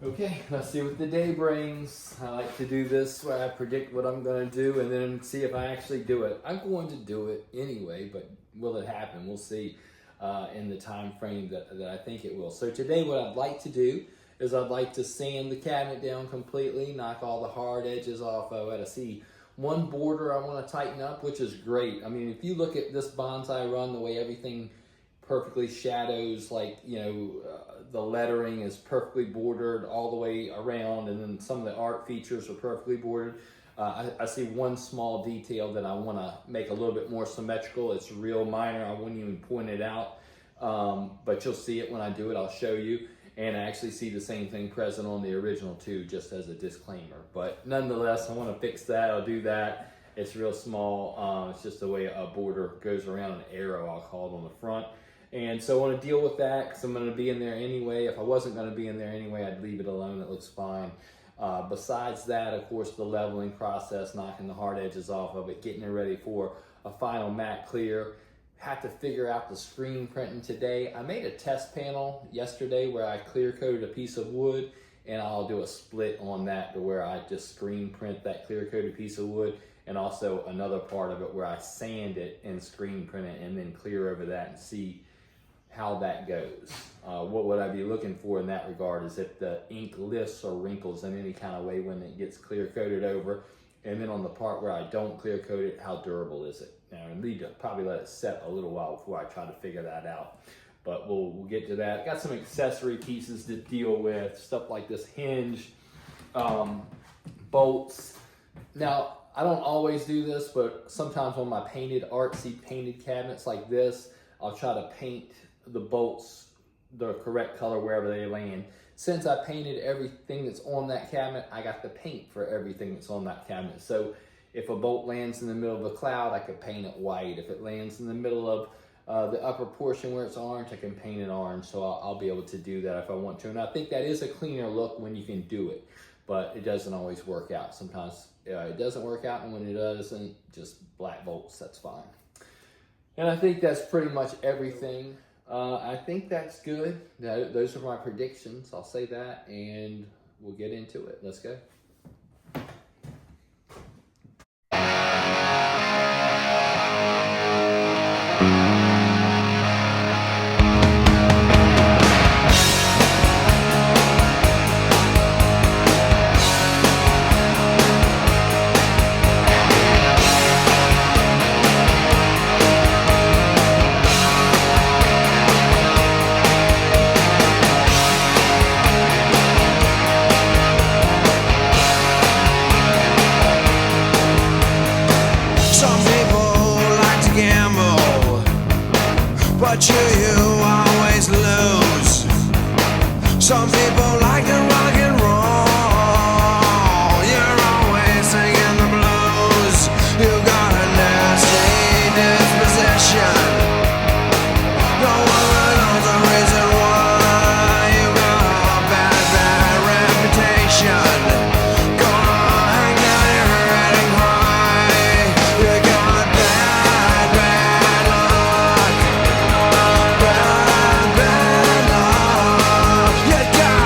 Okay, let's see what the day brings. I like to do this where I predict what I'm going to do and then see if I actually do it. I'm going to do it anyway, but will it happen? We'll see in the time frame that I think it will. So today what I'd like to do is I'd like to sand the cabinet down completely, knock all the hard edges off of it. I see one border I want to tighten up, which is great. I mean, if you look at this Banzai run, the way everything perfectly shadows, like, you know, the lettering is perfectly bordered all the way around, and then some of the art features are perfectly bordered. I see one small detail that I want to make a little bit more symmetrical. It's real minor. I wouldn't even point it out, but you'll see it when I do it. I'll show you. And I actually see the same thing present on the original too, just as a disclaimer. But nonetheless, I want to fix that. I'll do that. It's real small. It's just the way a border goes around, an arrow I'll call it, on the front. And so I want to deal with that because I'm going to be in there anyway. If I wasn't going to be in there anyway, I'd leave it alone. It looks fine. Besides that, of course, the leveling process, knocking the hard edges off of it, getting it ready for a final matte clear. Had to figure out the screen printing today. I made a test panel yesterday where I clear coated a piece of wood, and I'll do a split on that to where I just screen print that clear coated piece of wood, and also another part of it where I sand it and screen print it and then clear over that and see how that goes. What would I be looking for in that regard is if the ink lifts or wrinkles in any kind of way when it gets clear coated over. And then on the part where I don't clear coat it, how durable is it? Now I need to probably let it set a little while before I try to figure that out. But we'll get to that. Got some accessory pieces to deal with, stuff like this hinge, bolts. Now, I don't always do this, but sometimes on my painted, artsy painted cabinets like this, I'll try to paint the bolts the correct color wherever they land. Since I painted everything that's on that cabinet, I got the paint for everything that's on that cabinet. So if a bolt lands in the middle of a cloud, I could paint it white. If it lands in the middle of the upper portion where it's orange, I can paint it orange. So I'll be able to do that if I want to. And I think that is a cleaner look when you can do it, but it doesn't always work out. Sometimes it doesn't work out, and when it doesn't, just black bolts, that's fine. And I think that's pretty much everything. I think that's good. Those are my predictions. I'll say that, and we'll get into it. Let's go. But you always lose. Some people like to rock and roll. You're always singing the blues. You got a nasty disposition. No one knows the reason why. You got a bad, bad reputation. Gonna hang down your head and cry. You got bad, bad luck. Bad, bad luck. You got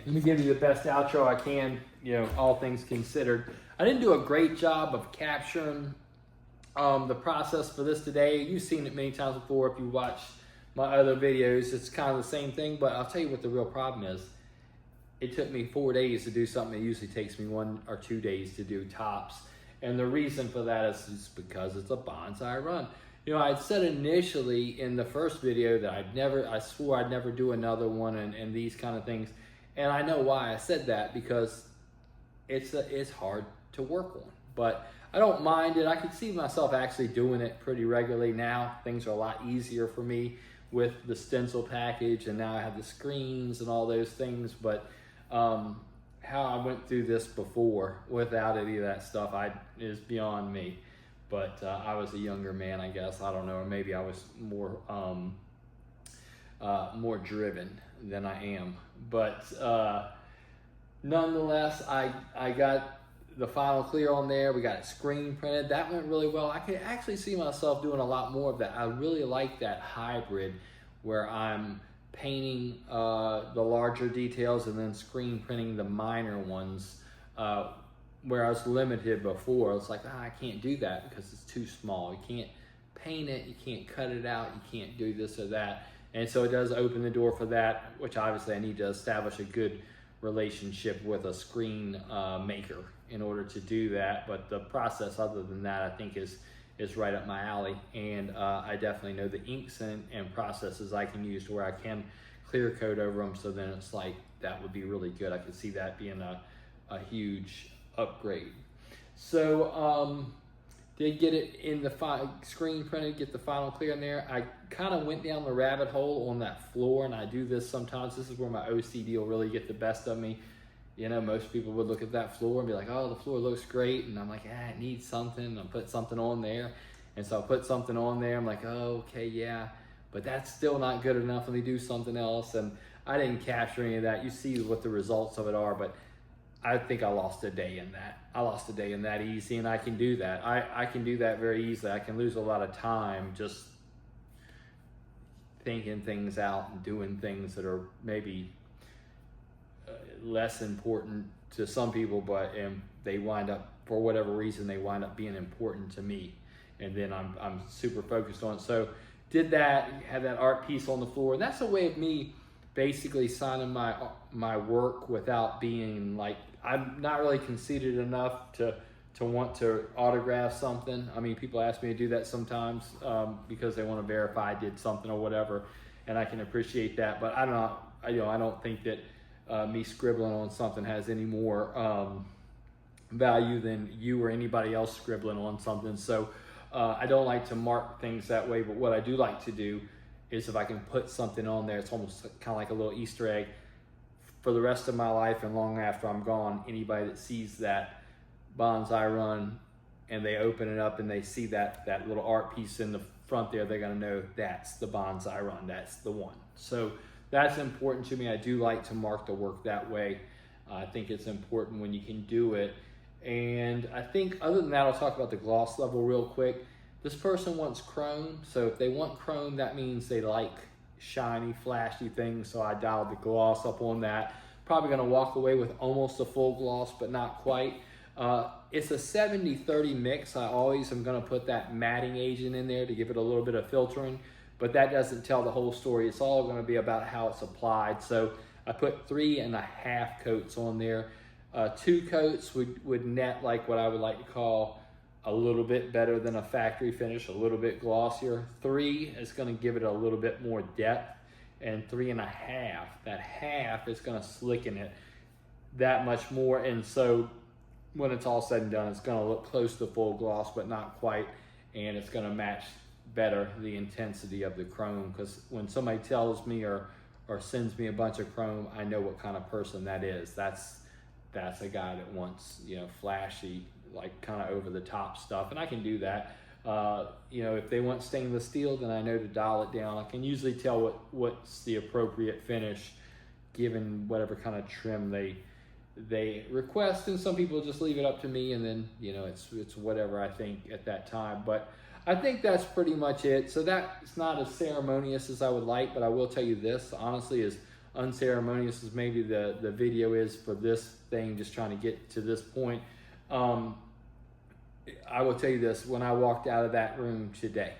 let me give you the best outro I can, you know, all things considered. I didn't do a great job of capturing the process for this today. You've seen it many times before if you watch my other videos. It's kind of the same thing, but I'll tell you what the real problem is. It took me 4 days to do something that usually takes me 1 or 2 days to do tops. And the reason for that is just because it's a Banzai run. You know, I'd said initially in the first video that I swore I'd never do another one and these kind of things. And I know why I said that, because it's hard to work on. But I don't mind it. I could see myself actually doing it pretty regularly now. Things are a lot easier for me with the stencil package, and now I have the screens and all those things. But how I went through this before without any of that stuff is beyond me. But I was a younger man, I guess. I don't know, or maybe I was more driven than I am. But nonetheless, I got the final clear on there. We got it screen printed. That went really well. I could actually see myself doing a lot more of that. I really like that hybrid where I'm painting the larger details and then screen printing the minor ones, where I was limited before. It's like, I can't do that because it's too small. You can't paint it, you can't cut it out, you can't do this or that. And so it does open the door for that, which obviously I need to establish a good relationship with a screen maker in order to do that. But the process other than that, I think is right up my alley. And I definitely know the inks and processes I can use to where I can clear coat over them. So then it's like, that would be really good. I could see that being a huge upgrade. So did get it in the screen printed, get the final clear in there. I kind of went down the rabbit hole on that floor, and I do this sometimes. This is where my OCD will really get the best of me. You know, most people would look at that floor and be like, oh, the floor looks great. And I'm like, it needs something. I'll put something on there. And so I put something on there. I'm like, oh, okay, yeah. But that's still not good enough. Let me do something else. And I didn't capture any of that. You see what the results of it are, but I think I lost a day in that. I lost a day in that easy, and I can do that. I can do that very easily. I can lose a lot of time just thinking things out and doing things that are maybe less important to some people, but they wind up, for whatever reason, they wind up being important to me. And then I'm super focused on it. So did that, had that art piece on the floor. And that's a way of me basically signing my work without being like, I'm not really conceited enough to want to autograph something. I mean, people ask me to do that sometimes because they want to verify I did something or whatever, and I can appreciate that. But I don't think that me scribbling on something has any more value than you or anybody else scribbling on something. So I don't like to mark things that way. But what I do like to do is if I can put something on there, it's almost kind of like a little Easter egg. For the rest of my life and long after I'm gone, anybody that sees that Banzai run and they open it up and they see that little art piece in the front there, they're gonna know that's the Banzai run, that's the one. So that's important to me. I do like to mark the work that way. I think it's important when you can do it. And I think other than that, I'll talk about the gloss level real quick. This person wants chrome, so if they want chrome, that means they like shiny, flashy things, so I dialed the gloss up on that. Probably gonna walk away with almost a full gloss, but not quite. It's a 70-30 mix. I always am gonna put that matting agent in there to give it a little bit of filtering, but that doesn't tell the whole story. It's all gonna be about how it's applied. So I put 3.5 coats on there. 2 coats would net like what I would like to call a little bit better than a factory finish, a little bit glossier. 3 is gonna give it a little bit more depth, and 3.5, that half is gonna slicken it that much more. And so when it's all said and done, it's gonna look close to full gloss, but not quite, and it's gonna match better the intensity of the chrome. Because when somebody tells me or sends me a bunch of chrome, I know what kind of person that is. That's a guy that wants, you know, flashy, like kind of over the top stuff, and I can do that. You know, if they want stainless steel, then I know to dial it down. I can usually tell what's the appropriate finish given whatever kind of trim they request, and some people just leave it up to me, and then, you know, it's whatever I think at that time. But I think that's pretty much it. So that's not as ceremonious as I would like, but I will tell you this, honestly, is unceremonious as maybe the video is for this thing, just trying to get to this point, I will tell you this, when I walked out of that room today,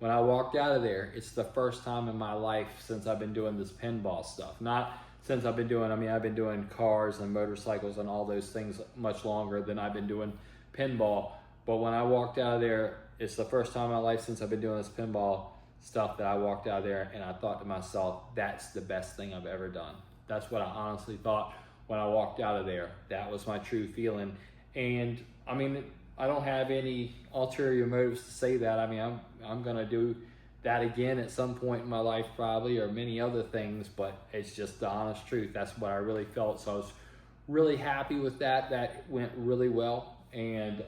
when I walked out of there, it's the first time in my life since I've been doing this pinball stuff. Not since I've been doing, I mean, I've been doing cars and motorcycles and all those things much longer than I've been doing pinball. But when I walked out of there, it's the first time in my life since I've been doing this pinball stuff that I walked out of there and I thought to myself, that's the best thing I've ever done. That's what I honestly thought when I walked out of there. That was my true feeling. And I mean, I don't have any ulterior motives to say that. I mean, I'm gonna do that again at some point in my life probably, or many other things, but it's just the honest truth. That's what I really felt. So I was really happy with that. That went really well. And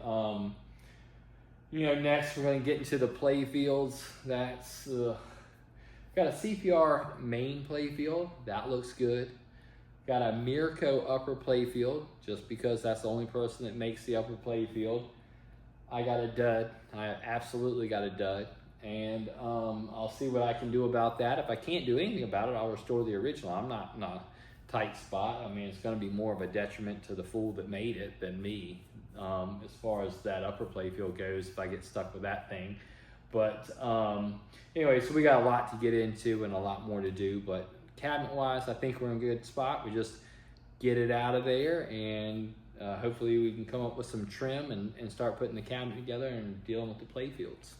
you know, next we're gonna get into the play fields. That's got a CPR main play field. That looks good. Got a Mirko upper play field, just because that's the only person that makes the upper play field. I got a dud. I absolutely got a dud. And I'll see what I can do about that. If I can't do anything about it, I'll restore the original. I'm not in a tight spot. I mean, it's going to be more of a detriment to the fool that made it than me, as far as that upper play field goes, if I get stuck with that thing. But anyway, so we got a lot to get into and a lot more to do. But cabinet-wise, I think we're in a good spot. We just get it out of there, and hopefully we can come up with some trim and start putting the cabinet together and dealing with the play fields.